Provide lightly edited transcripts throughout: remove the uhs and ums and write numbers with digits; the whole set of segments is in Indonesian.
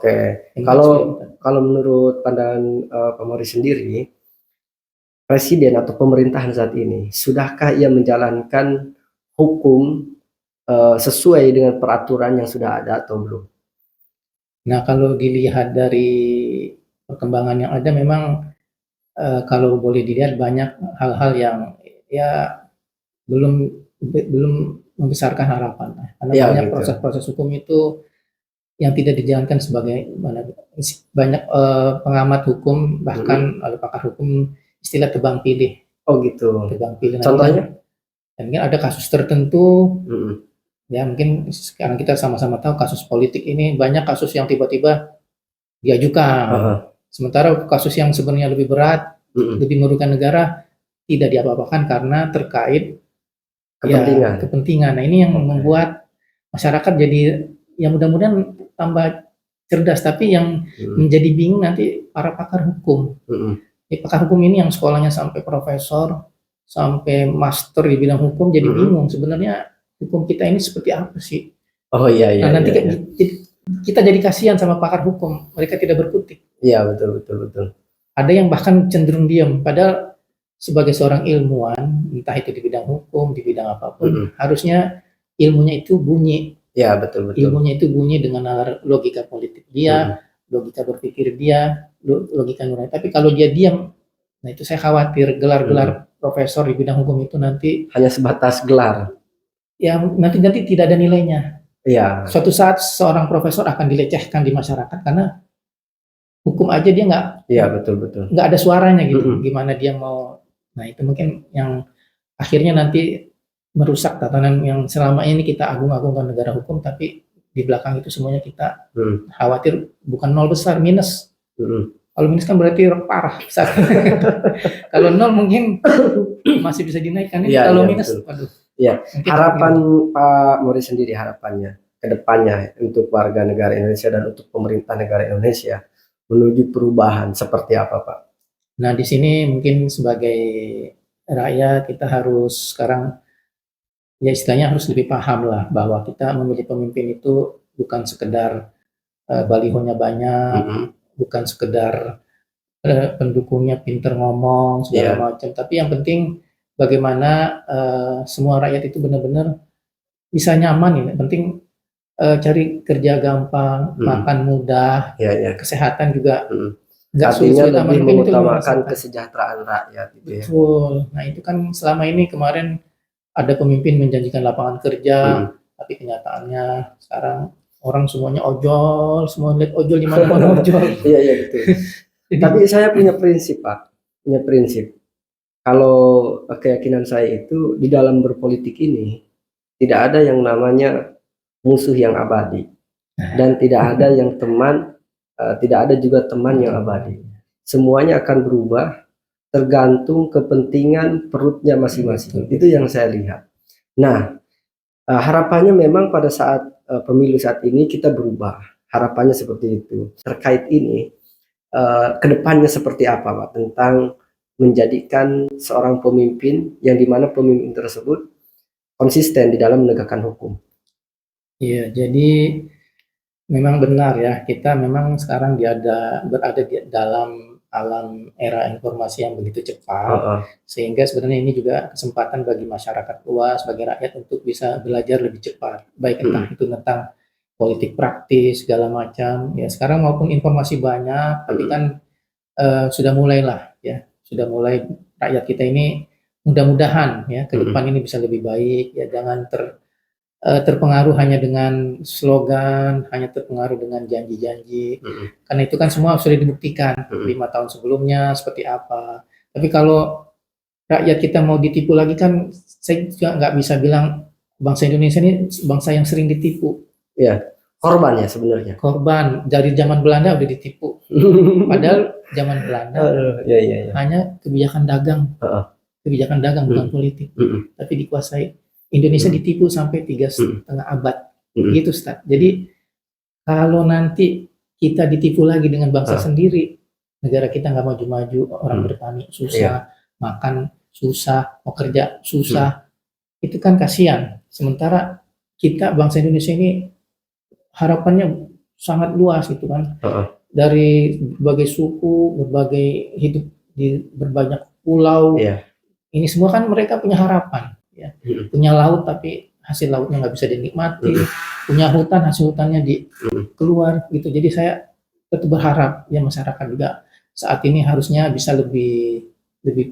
Oke. Kalau menurut pandangan Pak Mori sendiri, presiden atau pemerintahan saat ini sudahkah ia menjalankan hukum sesuai dengan peraturan yang sudah ada atau belum? Nah, kalau dilihat dari perkembangan yang ada, memang kalau boleh dilihat banyak hal-hal yang ya belum membesarkan harapan, karena Ya, banyak gitu. proses-proses hukum itu yang tidak dijalankan sebagai banyak pengamat hukum, bahkan oleh pakar hukum, istilah tebang pilih. Oh gitu. Tebang pilih. Contohnya? Dan ada kasus tertentu, Mm-mm. ya mungkin sekarang kita sama-sama tahu kasus politik ini banyak kasus yang tiba-tiba diajukan. Sementara kasus yang sebenarnya lebih berat, lebih merugikan negara, tidak diapa-apakan karena terkait kepentingan. Nah, ini yang membuat masyarakat jadi, ya mudah-mudahan tambah cerdas, tapi yang menjadi bingung nanti para pakar hukum. Pakar hukum ini yang sekolahnya sampai profesor, sampai master di bidang hukum, jadi bingung sebenarnya hukum kita ini seperti apa sih. Oh iya. Nah, nanti kita jadi kasihan sama pakar hukum, mereka tidak berkutik. Iya, betul. Ada yang bahkan cenderung diam, padahal sebagai seorang ilmuwan, entah itu di bidang hukum, di bidang apapun, harusnya ilmunya itu bunyi. Ya, betul. Ilmunya itu bunyi dengan logika politik dia, logika berpikir dia, logika nurani. Tapi kalau dia diam, nah itu saya khawatir gelar-gelar profesor di bidang hukum itu nanti hanya sebatas gelar. Ya, nanti tidak ada nilainya. Iya. Suatu saat seorang profesor akan dilecehkan di masyarakat karena hukum aja dia nggak. Iya, betul. Nggak ada suaranya gitu. Gimana dia mau? Nah, itu mungkin yang akhirnya nanti merusak tatanan yang selama ini kita agung-agungkan negara hukum, tapi di belakang itu semuanya kita khawatir bukan nol besar, minus. Kalau minus kan berarti parah besar. Kalau nol mungkin masih bisa dinaikkan. Ini kalau minus, aduh. Ya, harapan Pak Mori sendiri, harapannya ke depannya untuk warga negara Indonesia dan untuk pemerintah negara Indonesia menuju perubahan seperti apa, Pak? Nah, di sini mungkin sebagai rakyat kita harus sekarang, ya istilahnya harus lebih paham lah bahwa kita memilih pemimpin itu bukan sekedar balihonya banyak, bukan sekedar pendukungnya pinter ngomong segala macam, tapi yang penting bagaimana semua rakyat itu benar-benar bisa nyaman. Ini penting, cari kerja gampang, makan mudah, kesehatan juga nggak sulit-sulit amat. Lebih mengutamakan kesejahteraan rakyat gitu ya. Betul. Nah, itu kan selama ini kemarin ada pemimpin menjanjikan lapangan kerja, tapi kenyataannya sekarang orang semuanya ojol, semua lihat ojol di mana-mana ojol. Iya, betul. Tapi saya punya prinsip, Pak. Punya prinsip. Kalau keyakinan saya itu di dalam berpolitik ini tidak ada yang namanya musuh yang abadi dan tidak ada yang teman, tidak ada juga teman yang abadi. Semuanya akan berubah tergantung kepentingan perutnya masing-masing. Itu yang saya lihat. Nah, harapannya memang pada saat pemilu saat ini kita berubah. Harapannya seperti itu. Terkait ini, kedepannya seperti apa, Pak, tentang menjadikan seorang pemimpin yang dimana pemimpin tersebut konsisten di dalam menegakkan hukum. Iya, jadi memang benar ya, kita memang sekarang berada di dalam alam era informasi yang begitu cepat, sehingga sebenarnya ini juga kesempatan bagi masyarakat luas, bagi rakyat untuk bisa belajar lebih cepat, baik entah itu tentang politik praktis segala macam ya. Sekarang maupun informasi banyak, tapi kan sudah mulailah ya, sudah mulai rakyat kita ini mudah-mudahan ya ke depan ini bisa lebih baik ya, jangan terpengaruh hanya dengan slogan, hanya terpengaruh dengan janji-janji, karena itu kan semua sudah dibuktikan 5 tahun sebelumnya seperti apa. Tapi kalau rakyat kita mau ditipu lagi, kan saya juga nggak bisa bilang bangsa Indonesia ini bangsa yang sering ditipu. Ya, korban ya sebenarnya. Korban dari zaman Belanda udah ditipu. Padahal zaman Belanda hanya kebijakan dagang, bukan politik, tapi dikuasai. Indonesia ditipu sampai 3,5 abad, gitu, Ustaz. Jadi kalau nanti kita ditipu lagi dengan bangsa sendiri, negara kita nggak maju-maju, orang bertani susah, makan susah, mau kerja susah, itu kan kasihan. Sementara kita bangsa Indonesia ini harapannya sangat luas gitu kan. Heeh. Dari berbagai suku, berbagai hidup di berbanyak pulau. Iya. Ini semua kan mereka punya harapan, ya. Punya laut tapi hasil lautnya nggak bisa dinikmati, punya hutan hasil hutannya keluar gitu. Jadi saya tetap berharap ya masyarakat juga saat ini harusnya bisa lebih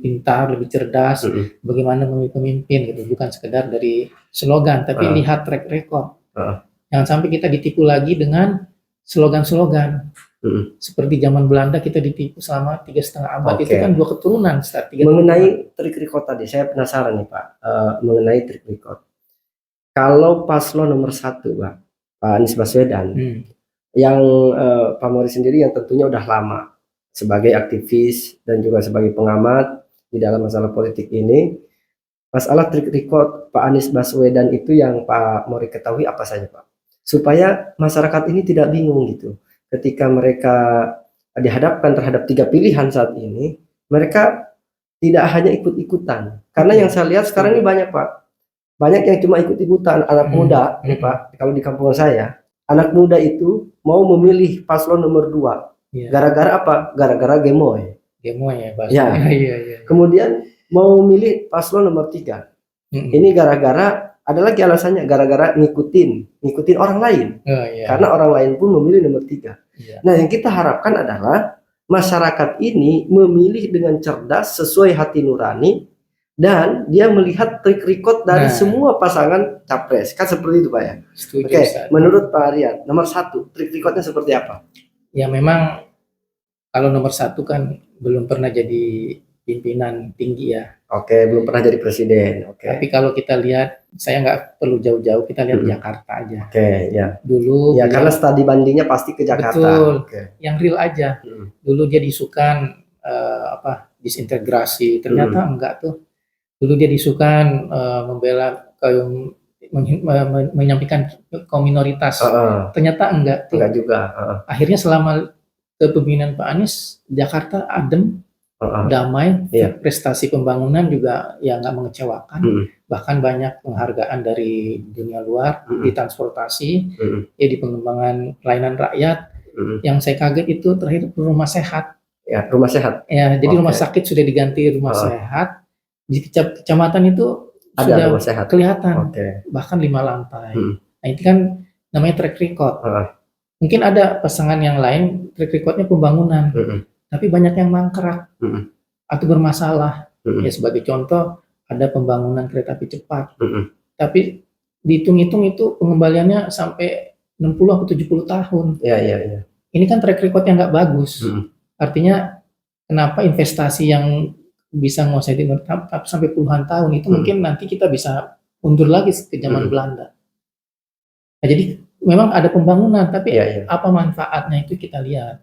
pintar, lebih cerdas, bagaimana memilih pemimpin gitu, bukan sekedar dari slogan, tapi lihat track record. Jangan sampai kita ditipu lagi dengan slogan-slogan. Seperti zaman Belanda kita ditipu selama 3,5 abad. Itu kan 2 keturunan. Mengenai trik record tadi, saya penasaran nih Pak, mengenai trik record. Kalau paslon nomor 1 Pak Anies Baswedan, yang Pak Mori sendiri yang tentunya udah lama sebagai aktivis dan juga sebagai pengamat di dalam masalah politik ini, masalah trik record Pak Anies Baswedan itu yang Pak Mori ketahui apa saja Pak? Supaya masyarakat ini tidak bingung gitu. Ketika mereka dihadapkan terhadap 3 pilihan saat ini, mereka tidak hanya ikut-ikutan. Karena yang saya lihat sekarang ini banyak Pak, banyak yang cuma ikut-ikutan anak muda nih Pak. Kalau di kampung saya, anak muda itu mau memilih paslon nomor 2. Gara-gara apa? Gara-gara gemoy. Gemoy ya Pak. Ya. Kemudian mau memilih paslon nomor 3. Ini gara-gara ada lagi alasannya, gara-gara ngikutin orang lain. Karena orang lain pun memilih nomor 3. Nah, yang kita harapkan adalah masyarakat ini memilih dengan cerdas sesuai hati nurani dan dia melihat trik record dari semua pasangan capres. Kan seperti itu Pak ya. Oke, menurut Pak Aryan, nomor 1 trik recordnya seperti apa? Ya memang kalau nomor 1 kan belum pernah jadi pimpinan tinggi ya. Oke, belum pernah jadi presiden. Oke. Tapi kalau kita lihat, saya nggak perlu jauh-jauh, kita lihat Jakarta aja. Oke, ya. Dulu ya karena studi bandingnya pasti ke Jakarta. Betul. Yang real aja. Dulu dia disukan disintegrasi, ternyata enggak tuh. Dulu dia disukan membela kaum menyampaikan kaum minoritas. Ternyata enggak tuh. Enggak juga. Akhirnya selama kepemimpinan Pak Anies, Jakarta adem, damai, prestasi pembangunan juga ya nggak mengecewakan, bahkan banyak penghargaan dari dunia luar di transportasi, ya di pengembangan pelayanan rakyat. Yang saya kaget itu terakhir rumah sehat. Ya, rumah sehat. Ya, jadi rumah sakit sudah diganti rumah sehat. Di kecamatan itu ada sudah rumah sehat. Kelihatan, bahkan 5 lantai. Nah itu kan namanya track record. Mungkin ada pasangan yang lain track recordnya pembangunan. Tapi banyak yang mangkrak atau bermasalah. Ya sebagai contoh ada pembangunan kereta api cepat. Tapi dihitung-hitung itu pengembaliannya sampai 60 atau 70 tahun. Iya. Ini kan track recordnya nggak bagus. Artinya kenapa investasi yang bisa nguasain sampai puluhan tahun itu mungkin nanti kita bisa mundur lagi ke zaman Belanda. Nah, jadi memang ada pembangunan, tapi apa manfaatnya itu kita lihat.